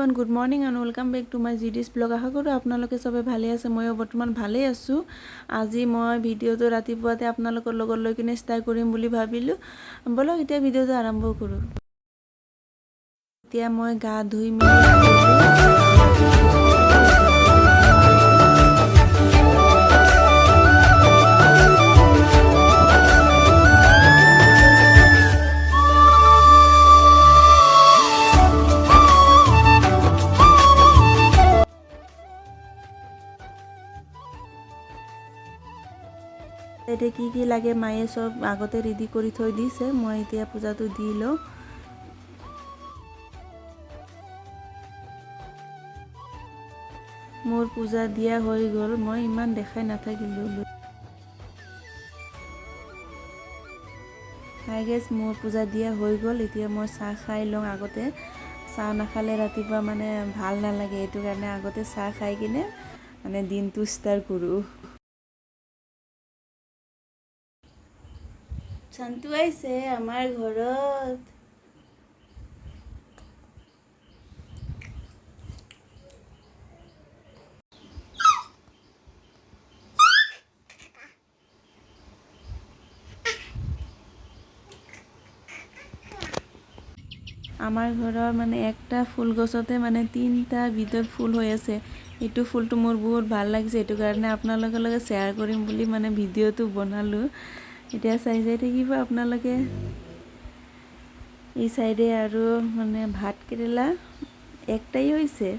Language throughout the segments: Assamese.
Everyone, good morning and welcome back to my জিডিছ ব্লগ। আশা কৰোঁ আপোনালোকে চবে ভালে আছে। ময়ো বৰ্তমান ভালেই আছোঁ। আজি মই ভিডিঅ'টো ৰাতিপুৱাতে আপোনালোকৰ লগত লৈ কিনে ষ্টাৰ্ট কৰিম বুলি ভাবিলোঁ। বলক এতিয়া ভিডিঅ'টো আৰম্ভ কৰোঁ। এতিয়া মই গা ধুই এতিয়া কি লাগে মায়ে চব আগতে ৰেডি কৰি থৈ দিছে। মই এতিয়া পূজাটো দি লওঁ। মোৰ পূজা দিয়া হৈ গ'ল। মই ইমান দেখাই নাথাকিলোঁ। হাই গাইছ, মোৰ পূজা দিয়া হৈ গ'ল। এতিয়া মই চাহ খাই লওঁ। আগতে চাহ নাখালে ৰাতিপুৱা মানে ভাল নালাগে, এইটো কাৰণে আগতে চাহ খাই কিনে মানে দিনটো ষ্টাৰ্ট কৰোঁ। চান্তু আহিছে আমাৰ ঘৰত। আমাৰ ঘৰৰ মানে একটা ফুল গছতে মানে 3টা বিধৰ ফুল হৈ আছে। এইটো ফুলটো মোৰ বহুত ভাল লাগিছে, এইটো কাৰণে আপোনালোকৰ লগত শ্বেয়াৰ কৰিম বুলি মানে ভিডিঅ'টো বনালোঁ। এতিয়া চাই থাকিব আপোনালোকে। এই চাইডে আৰু মানে ভাত কেৰেলা একটাই হৈছে,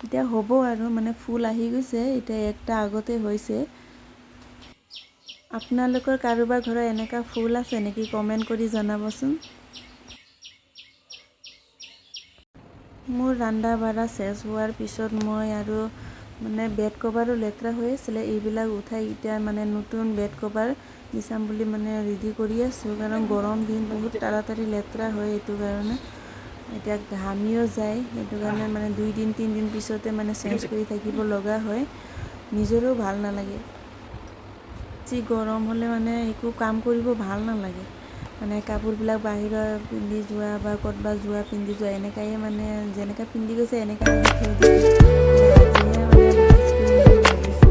এতিয়া হ'ব আৰু মানে ফুল আহি গৈছে। এতিয়া একটা আগতে হৈছে। আপোনালোকৰ কাৰোবাৰ ঘৰত এনেকুৱা ফুল আছে নেকি? কমেণ্ট কৰি জনাবচোন। মোৰ ৰন্ধা বঢ়া চেছ হোৱাৰ পিছত মই আৰু মানে বেড কভাৰো লেতেৰা হৈ আছিলে, এইবিলাক উঠাই এতিয়া মানে নতুন বেড কভাৰ বিছাম বুলি মানে ৰেডি কৰি আছোঁ। কাৰণ গৰম দিন বহুত তাড়াতাড়ি লেতেৰা হয়, এইটো কাৰণে এতিয়া ঘামিও যায়। সেইটো কাৰণে মানে 2 দিন 3 দিন পিছতে মানে চেঞ্জ কৰি থাকিব লগা হয়। নিজৰো ভাল নালাগে। যি গৰম হ'লে মানে একো কাম কৰিব ভাল নালাগে। মানে কাপোৰবিলাক বাহিৰত পিন্ধি যোৱা বা ক'ৰবাত যোৱা পিন্ধি যোৱা এনেকাই মানে যেনেকৈ পিন্ধি গৈছে এনেকৈ থৈ দিছে। আজিহে মানে ভাজ কৰিম বুলি ভাবিছোঁ।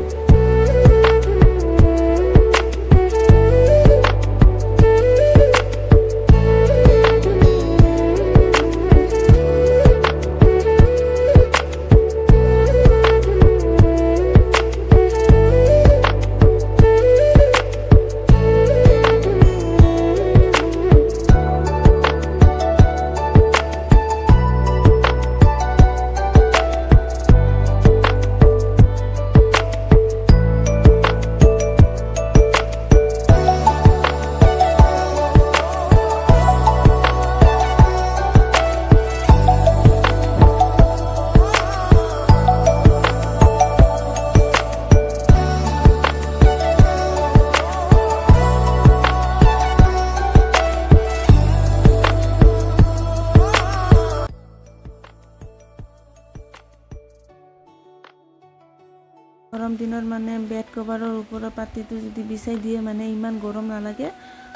গৰম দিনত মানে বেড কভাৰৰ ওপৰৰ পাতিটো যদি বিছাই দিয়ে মানে ইমান গৰম নালাগে,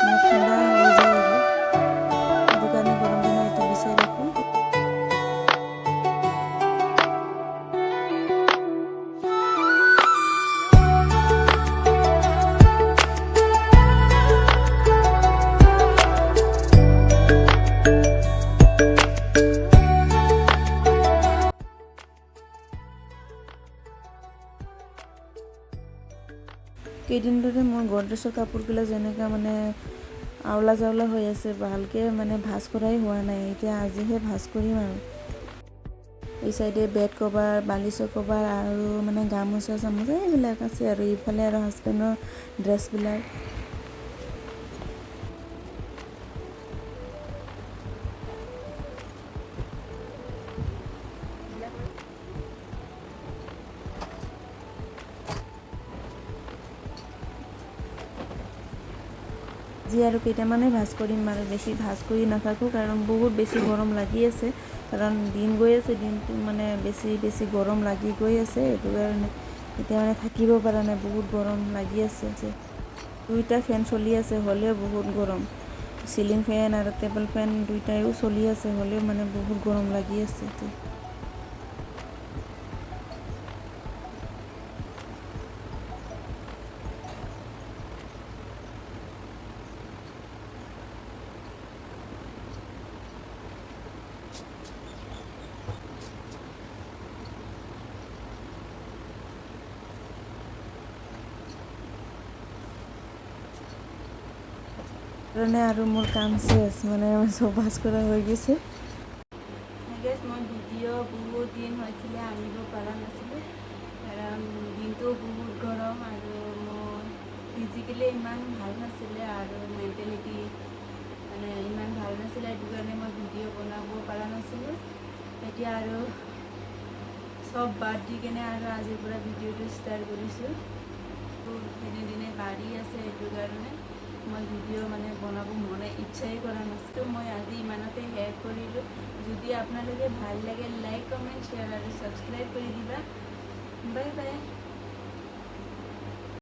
মানে ঠাণ্ডা হৈ যায় আৰু সেইটো কাৰণে গৰম দিনত এইটো বিছাই ৰাখোঁ। কেইদিন ধৰি মোৰ গডৰেজৰ কাপোৰবিলাক যেনেকৈ মানে আওলা জাওলা হৈ আছে, ভালকৈ মানে ভাজ কৰাই হোৱা নাই। এতিয়া আজিহে ভাজ কৰিম আৰু। এই চাইডে বেড কভাৰ, বালিচৰ কভাৰ আৰু মানে গামোচা চামোচা এইবিলাক আছে আৰু ইফালে আৰু হাজবেণ্ডৰ ড্ৰেছবিলাক। আজি আৰু কেইটামানে ভাজ কৰিম আৰু বেছি ভাজ কৰি নাথাকোঁ, কাৰণ বহুত বেছি গৰম লাগি আছে। কাৰণ দিন গৈ আছে, দিনটো মানে বেছি গৰম লাগি গৈ আছে। সেইটো কাৰণে এতিয়া মানে থাকিব পৰা নাই, বহুত গৰম লাগি আছে। 2টা ফেন চলি আছে, হ'লেও বহুত গৰম। চিলিং ফেন আৰু টেবল ফেন 2টাইও চলি আছে, হ'লেও মানে বহুত গৰম লাগি আছে। কাৰণে আৰু মোৰ কাম চেছ মানে চব ভাজ কৰা হৈ গৈছে। মই ভিডিঅ' বহুত দিন হৈছিলে আনিব পৰা নাছিলোঁ, কাৰণ দিনটো বহুত গৰম আৰু মোৰ ফিজিকেলি ইমান ভাল নাছিলে আৰু মেণ্টেলিটি মানে ইমান ভাল নাছিলে, সেইটো কাৰণে মই ভিডিঅ' বনাব পৰা নাছিলোঁ। এতিয়া আৰু চব বাদ দি কেনে আৰু আজিৰ পৰা ভিডিঅ'টো ষ্টাৰ্ট কৰিছোঁ। দিনে দিনে বাঢ়ি আছে, সেইটো কাৰণে মই ভিডিঅ' মানে বনাব ইচ্ছাই কৰা নাছিলোঁ। মই আজি ইমানতে শেষ কৰিলোঁ। যদি আপোনালোকে ভাল লাগে লাইক, কমেণ্ট, শ্বেয়াৰ আৰু ছাবস্ক্ৰাইব কৰি দিবা। Bye bye.